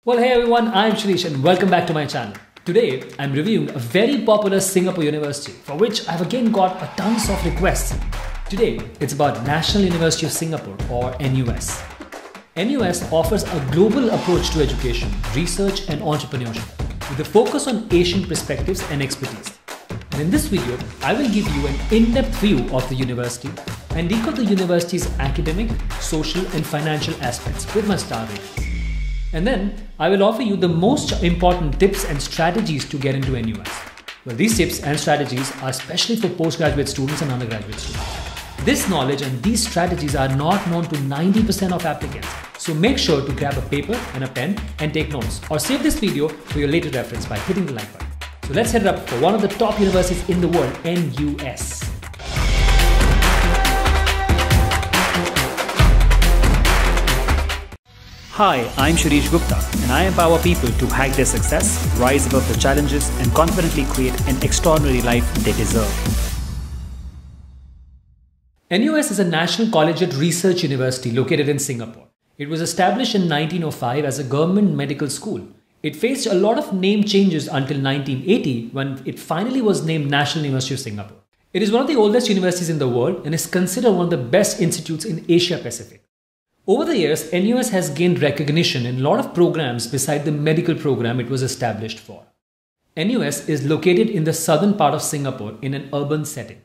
Well, hey everyone, I'm Shirish and welcome back to my channel. Today, I'm reviewing a very popular Singapore university for which I've again got a tons of requests. Today, it's about National University of Singapore or NUS. NUS offers a global approach to education, research and entrepreneurship with a focus on Asian perspectives and expertise. And in this video, I will give you an in-depth view of the university and decode the university's academic, social and financial aspects with my star ratings. And then I will offer you the most important tips and strategies to get into NUS. Well, these tips and strategies are especially for postgraduate students and undergraduate students. This knowledge and these strategies are not known to 90% of applicants. So make sure to grab a paper and a pen and take notes, or save this video for your later reference by hitting the like button. So let's head up for one of the top universities in the world, NUS. Hi, I'm Shirish Gupta and I empower people to hack their success, rise above the challenges and confidently create an extraordinary life they deserve. NUS is a national collegiate research university located in Singapore. It was established in 1905 as a government medical school. It faced a lot of name changes until 1980 when it finally was named National University of Singapore. It is one of the oldest universities in the world and is considered one of the best institutes in Asia Pacific. Over the years, NUS has gained recognition in a lot of programs beside the medical program it was established for. NUS is located in the southern part of Singapore in an urban setting.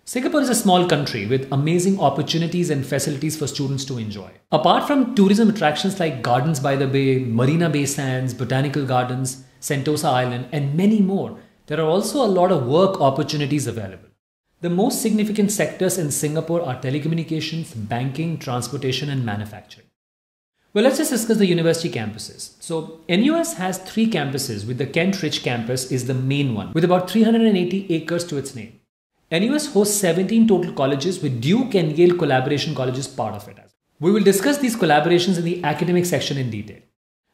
Singapore is a small country with amazing opportunities and facilities for students to enjoy. Apart from tourism attractions like Gardens by the Bay, Marina Bay Sands, Botanical Gardens, Sentosa Island, and many more, there are also a lot of work opportunities available. The most significant sectors in Singapore are telecommunications, banking, transportation, and manufacturing. Well, let's just discuss the university campuses. So, NUS has 3 campuses, with the Kent Ridge campus is the main one, with about 380 acres to its name. NUS hosts 17 total colleges, with Duke and Yale collaboration colleges part of it. We will discuss these collaborations in the academic section in detail.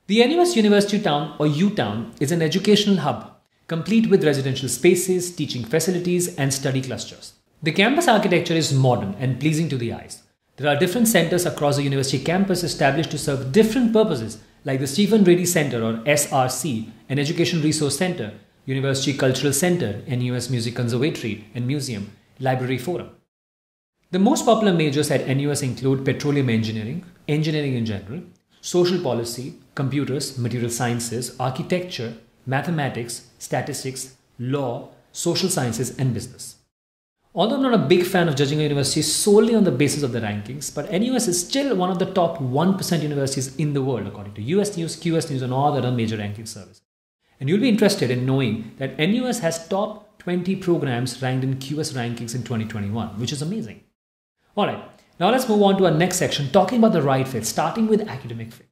The NUS University Town or U-Town is an educational hub, complete with residential spaces, teaching facilities, and study clusters. The campus architecture is modern and pleasing to the eyes. There are different centers across the university campus established to serve different purposes, like the Stephen Rady Center or SRC, an education resource center, University Cultural Center, NUS Music Conservatory and Museum, Library Forum. The most popular majors at NUS include petroleum engineering, engineering in general, social policy, computers, material sciences, architecture, mathematics, statistics, law, social sciences, and business. Although I'm not a big fan of judging a university solely on the basis of the rankings, but NUS is still one of the top 1% universities in the world according to US News, QS News, and all other major ranking services. And you'll be interested in knowing that NUS has top 20 programs ranked in QS rankings in 2021, which is amazing. Alright, now let's move on to our next section, talking about the right fit, starting with academic fit.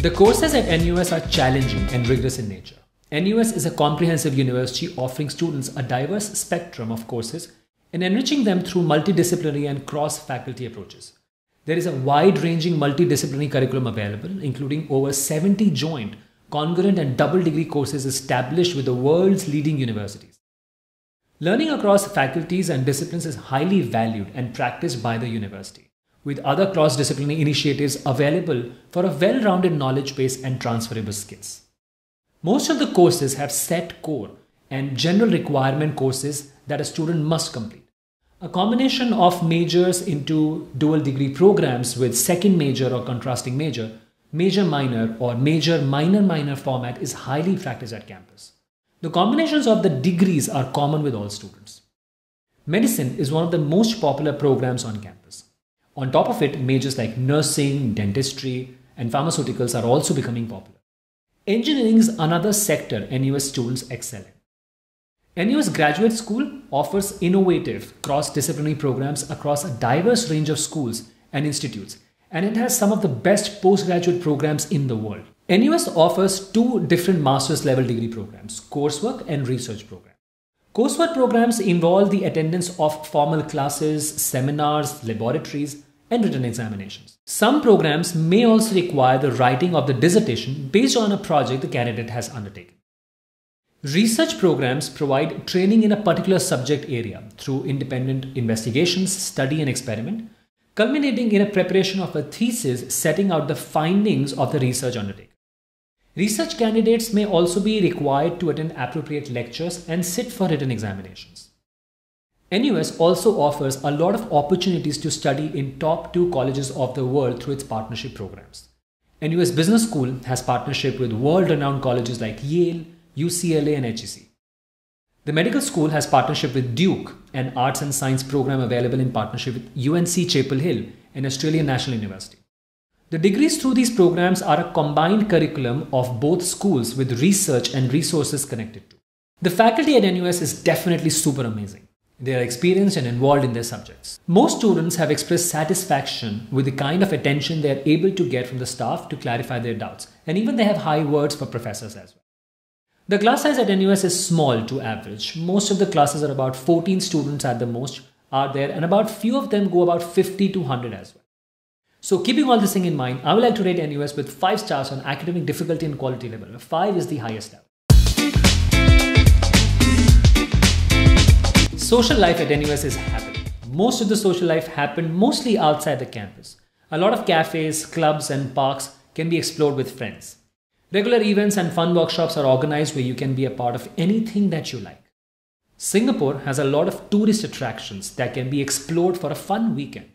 The courses at NUS are challenging and rigorous in nature. NUS is a comprehensive university offering students a diverse spectrum of courses and enriching them through multidisciplinary and cross-faculty approaches. There is a wide-ranging multidisciplinary curriculum available, including over 70 joint, congruent and double degree courses established with the world's leading universities. Learning across faculties and disciplines is highly valued and practiced by the university, with other cross-disciplinary initiatives available for a well-rounded knowledge base and transferable skills. Most of the courses have set core and general requirement courses that a student must complete. A combination of majors into dual degree programs with second major or contrasting major, major minor or major minor minor format is highly practiced at campus. The combinations of the degrees are common with all students. Medicine is one of the most popular programs on campus. On top of it, majors like nursing, dentistry, and pharmaceuticals are also becoming popular. Engineering is another sector NUS students excel in. NUS Graduate School offers innovative cross-disciplinary programs across a diverse range of schools and institutes, and it has some of the best postgraduate programs in the world. NUS offers 2 different master's level degree programs, coursework and research program. Coursework programs involve the attendance of formal classes, seminars, laboratories, and written examinations. Some programs may also require the writing of the dissertation based on a project the candidate has undertaken. Research programs provide training in a particular subject area through independent investigations, study and experiment, culminating in a preparation of a thesis setting out the findings of the research undertaken. Research candidates may also be required to attend appropriate lectures and sit for written examinations. NUS also offers a lot of opportunities to study in top 2 colleges of the world through its partnership programs. NUS Business School has partnership with world-renowned colleges like Yale, UCLA and HEC. The medical school has partnership with Duke, an arts and science program available in partnership with UNC Chapel Hill, an Australian national university. The degrees through these programs are a combined curriculum of both schools with research and resources connected to. The faculty at NUS is definitely super amazing. They are experienced and involved in their subjects. Most students have expressed satisfaction with the kind of attention they are able to get from the staff to clarify their doubts, and even they have high words for professors as well. The class size at NUS is small to average. Most of the classes are about 14 students at the most are there, and about few of them go about 50 to 100 as well. So keeping all this thing in mind, I would like to rate NUS with 5 stars on academic difficulty and quality level. 5 is the highest level. Social life at NUS is happening. Most of the social life happened mostly outside the campus. A lot of cafes, clubs and parks can be explored with friends. Regular events and fun workshops are organized where you can be a part of anything that you like. Singapore has a lot of tourist attractions that can be explored for a fun weekend.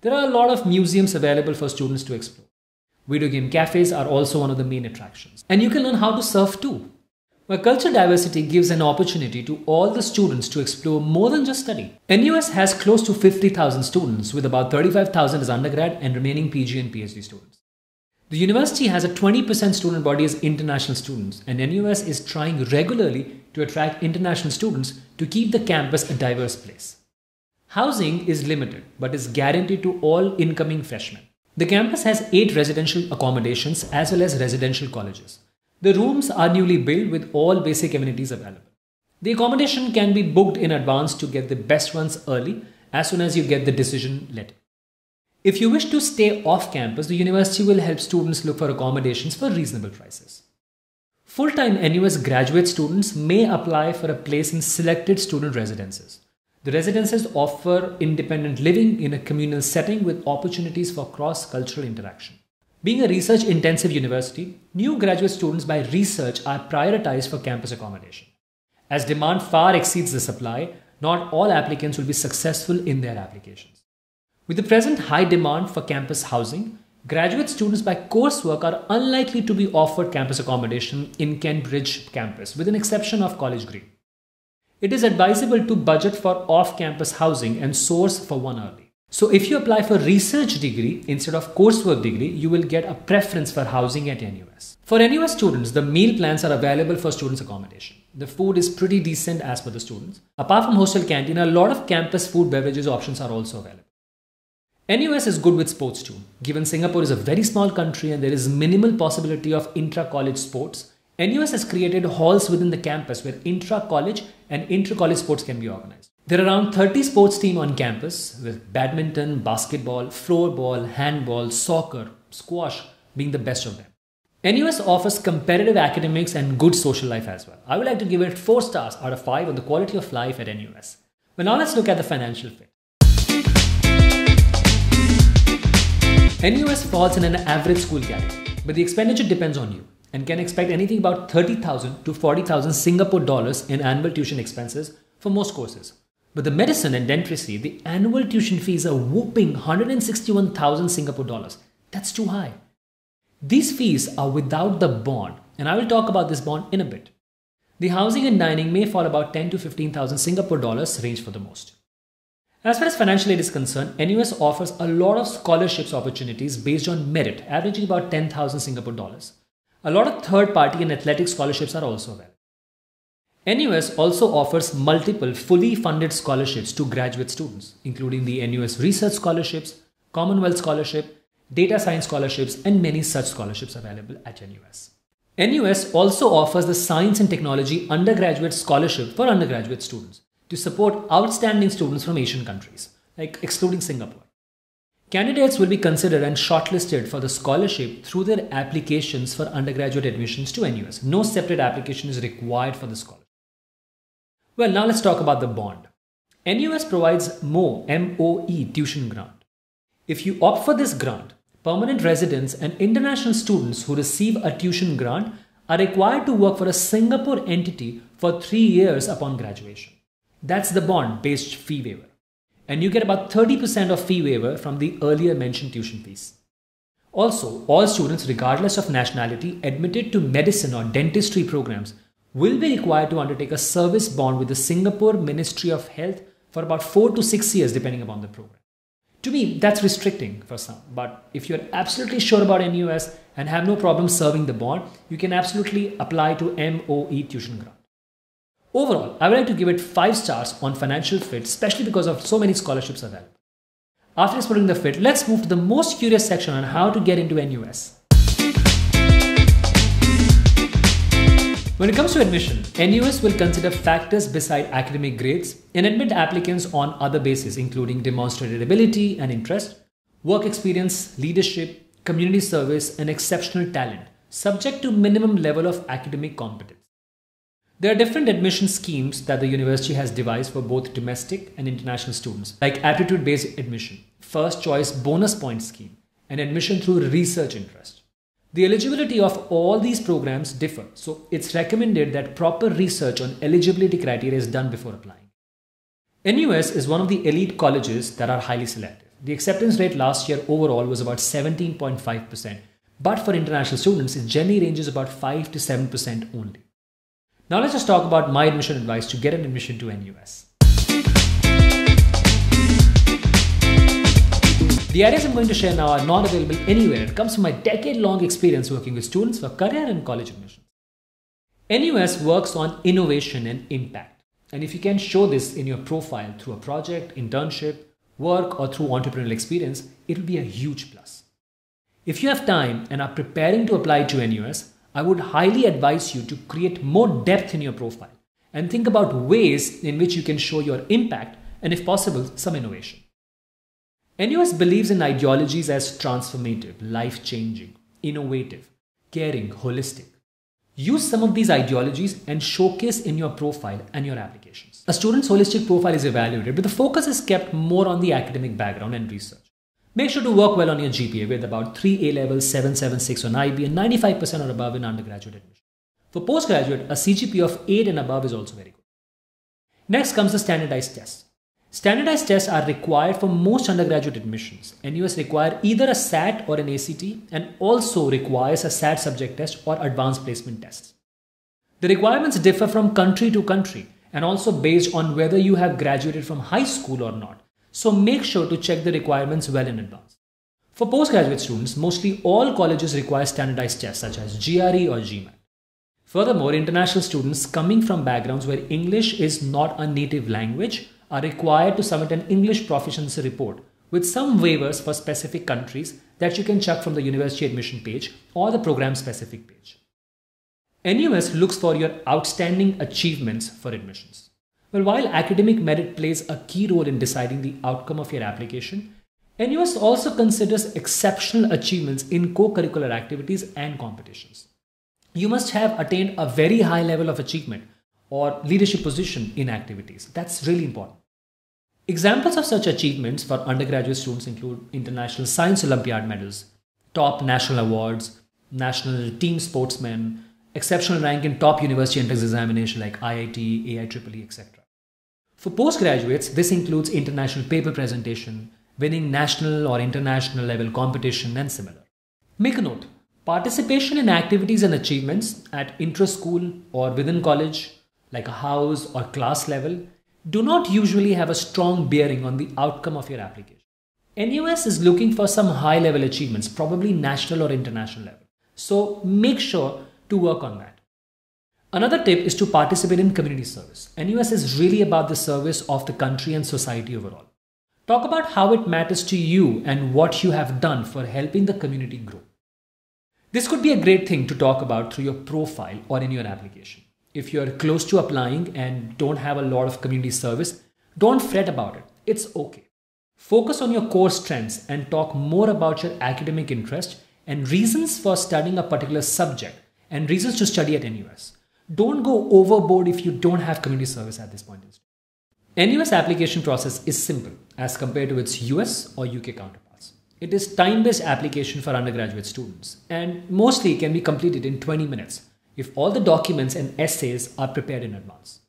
There are a lot of museums available for students to explore. Video game cafes are also one of the main attractions. And you can learn how to surf too. Where cultural diversity gives an opportunity to all the students to explore more than just study. NUS has close to 50,000 students, with about 35,000 as undergrad and remaining PG and PhD students. The university has a 20% student body as international students, and NUS is trying regularly to attract international students to keep the campus a diverse place. Housing is limited but is guaranteed to all incoming freshmen. The campus has 8 residential accommodations as well as residential colleges. The rooms are newly built with all basic amenities available. The accommodation can be booked in advance to get the best ones early as soon as you get the decision letter. If you wish to stay off campus, the university will help students look for accommodations for reasonable prices. Full-time NUS graduate students may apply for a place in selected student residences. The residences offer independent living in a communal setting with opportunities for cross-cultural interaction. Being a research-intensive university, new graduate students by research are prioritized for campus accommodation. As demand far exceeds the supply, not all applicants will be successful in their applications. With the present high demand for campus housing, graduate students by coursework are unlikely to be offered campus accommodation in Cambridge campus, with an exception of College Green. It is advisable to budget for off-campus housing and source for one early. So if you apply for research degree instead of coursework degree, you will get a preference for housing at NUS. For NUS students, the meal plans are available for students' accommodation. The food is pretty decent as per the students. Apart from hostel canteen, a lot of campus food beverages options are also available. NUS is good with sports too. Given Singapore is a very small country and there is minimal possibility of intra-college sports, NUS has created halls within the campus where intra-college and inter-college sports can be organized. There are around 30 sports teams on campus, with badminton, basketball, floorball, handball, soccer, squash being the best of them. NUS offers competitive academics and good social life as well. I would like to give it 4 stars out of 5 on the quality of life at NUS. Well, now let's look at the financial fit. NUS falls in an average school category, but the expenditure depends on you and can expect anything about 30,000 to 40,000 Singapore dollars in annual tuition expenses for most courses. But the medicine and dentistry, the annual tuition fees are whopping 161,000 Singapore dollars. That's too high. These fees are without the bond, and I will talk about this bond in a bit. The housing and dining may fall about 10 to 15,000 Singapore dollars range for the most. As far as financial aid is concerned, NUS offers a lot of scholarships opportunities based on merit, averaging about 10,000 Singapore dollars. A lot of third-party and athletic scholarships are also available. NUS also offers multiple fully funded scholarships to graduate students, including the NUS Research Scholarships, Commonwealth Scholarship, Data Science Scholarships, and many such scholarships available at NUS. NUS also offers the Science and Technology Undergraduate Scholarship for undergraduate students to support outstanding students from Asian countries, like excluding Singapore. Candidates will be considered and shortlisted for the scholarship through their applications for undergraduate admissions to NUS. No separate application is required for the scholarship. Well, now let's talk about the bond. NUS provides MOE tuition grant. If you opt for this grant, permanent residents and international students who receive a tuition grant are required to work for a Singapore entity for 3 years upon graduation. That's the bond-based fee waiver. And you get about 30% of fee waiver from the earlier mentioned tuition fees. Also, all students, regardless of nationality, admitted to medicine or dentistry programs will be required to undertake a service bond with the Singapore Ministry of Health for about 4 to 6 years depending upon the program. To me, that's restricting for some, but if you're absolutely sure about NUS and have no problem serving the bond, you can absolutely apply to MOE tuition grant. Overall, I would like to give it 5 stars on financial fit, especially because of so many scholarships available. After exploring the fit, let's move to the most curious section on how to get into NUS. When it comes to admission, NUS will consider factors beside academic grades and admit applicants on other bases including demonstrated ability and interest, work experience, leadership, community service, and exceptional talent, subject to minimum level of academic competence. There are different admission schemes that the university has devised for both domestic and international students, like aptitude-based admission, first choice bonus point scheme, and admission through research interest. The eligibility of all these programs differ, so it's recommended that proper research on eligibility criteria is done before applying. NUS is one of the elite colleges that are highly selective. The acceptance rate last year overall was about 17.5%, but for international students, it generally ranges about 5 to 7% only. Now let's just talk about my admission advice to get an admission to NUS. The ideas I'm going to share now are not available anywhere. It comes from my decade-long experience working with students for career and college admissions. NUS works on innovation and impact. And if you can show this in your profile through a project, internship, work, or through entrepreneurial experience, it will be a huge plus. If you have time and are preparing to apply to NUS, I would highly advise you to create more depth in your profile and think about ways in which you can show your impact and, if possible, some innovation. NUS believes in ideologies as transformative, life-changing, innovative, caring, holistic. Use some of these ideologies and showcase in your profile and your applications. A student's holistic profile is evaluated, but the focus is kept more on the academic background and research. Make sure to work well on your GPA with about 3 A-levels, 7.76 on IB, and 95% or above in undergraduate admission. For postgraduate, a CGPA of 8 and above is also very good. Next comes the standardized tests. Standardized tests are required for most undergraduate admissions. NUS require either a SAT or an ACT and also requires a SAT subject test or advanced placement tests. The requirements differ from country to country and also based on whether you have graduated from high school or not. So make sure to check the requirements well in advance. For postgraduate students, mostly all colleges require standardized tests such as GRE or GMAT. Furthermore, international students coming from backgrounds where English is not a native language are required to submit an English proficiency report with some waivers for specific countries that you can check from the university admission page or the program specific page. NUS looks for your outstanding achievements for admissions. Well, while academic merit plays a key role in deciding the outcome of your application, NUS also considers exceptional achievements in co-curricular activities and competitions. You must have attained a very high level of achievement or leadership position in activities. That's really important. Examples of such achievements for undergraduate students include International Science Olympiad medals, top national awards, national team sportsmen, exceptional rank in top university entrance examination like IIT, AIEEE, etc. For postgraduates, this includes international paper presentation, winning national or international level competition, and similar. Make a note, participation in activities and achievements at intra-school or within college, like a house or class level, do not usually have a strong bearing on the outcome of your application. NUS is looking for some high-level achievements, probably national or international level. So make sure to work on that. Another tip is to participate in community service. NUS is really about the service of the country and society overall. Talk about how it matters to you and what you have done for helping the community grow. This could be a great thing to talk about through your profile or in your application. If you're close to applying and don't have a lot of community service, don't fret about it. It's okay. Focus on your core strengths and talk more about your academic interest and reasons for studying a particular subject and reasons to study at NUS. Don't go overboard if you don't have community service at this point in time. NUS application process is simple as compared to its US or UK counterparts. It is time-based application for undergraduate students and mostly can be completed in 20 minutes if all the documents and essays are prepared in advance.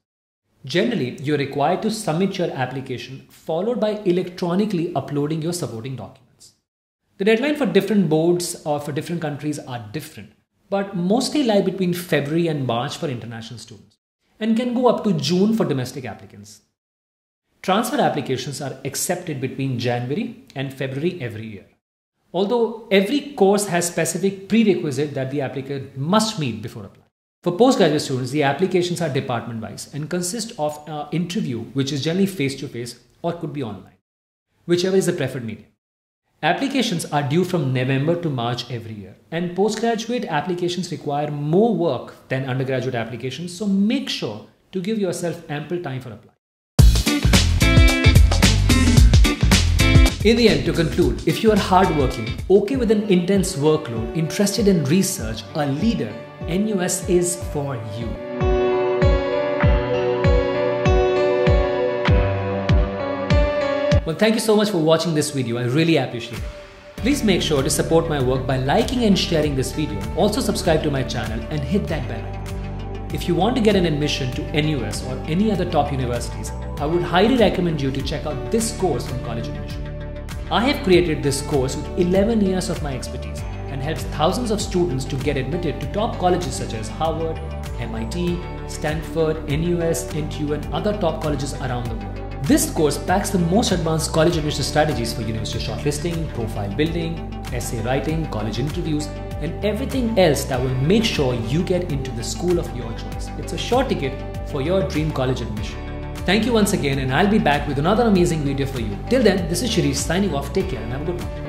Generally, you're required to submit your application followed by electronically uploading your supporting documents. The deadline for different boards or for different countries are different, but mostly lie between February and March for international students and can go up to June for domestic applicants. Transfer applications are accepted between January and February every year. Although every course has specific prerequisite that the applicant must meet before applying. For postgraduate students, the applications are department-wise and consist of an interview, which is generally face-to-face or could be online, whichever is the preferred medium. Applications are due from November to March every year, and postgraduate applications require more work than undergraduate applications, so make sure to give yourself ample time for applying. In the end, to conclude, if you are hardworking, okay with an intense workload, interested in research, a leader, NUS is for you. Well, thank you so much for watching this video. I really appreciate it. Please make sure to support my work by liking and sharing this video. Also subscribe to my channel and hit that bell icon. If you want to get an admission to NUS or any other top universities, I would highly recommend you to check out this course on college admission. I have created this course with 11 years of my expertise and helps thousands of students to get admitted to top colleges such as Harvard, MIT, Stanford, NUS, NTU and other top colleges around the world. This course packs the most advanced college admission strategies for university shortlisting, profile building, essay writing, college interviews and everything else that will make sure you get into the school of your choice. It's a sure ticket for your dream college admission. Thank you once again and I'll be back with another amazing video for you. Till then, this is Shirish signing off. Take care and have a good one.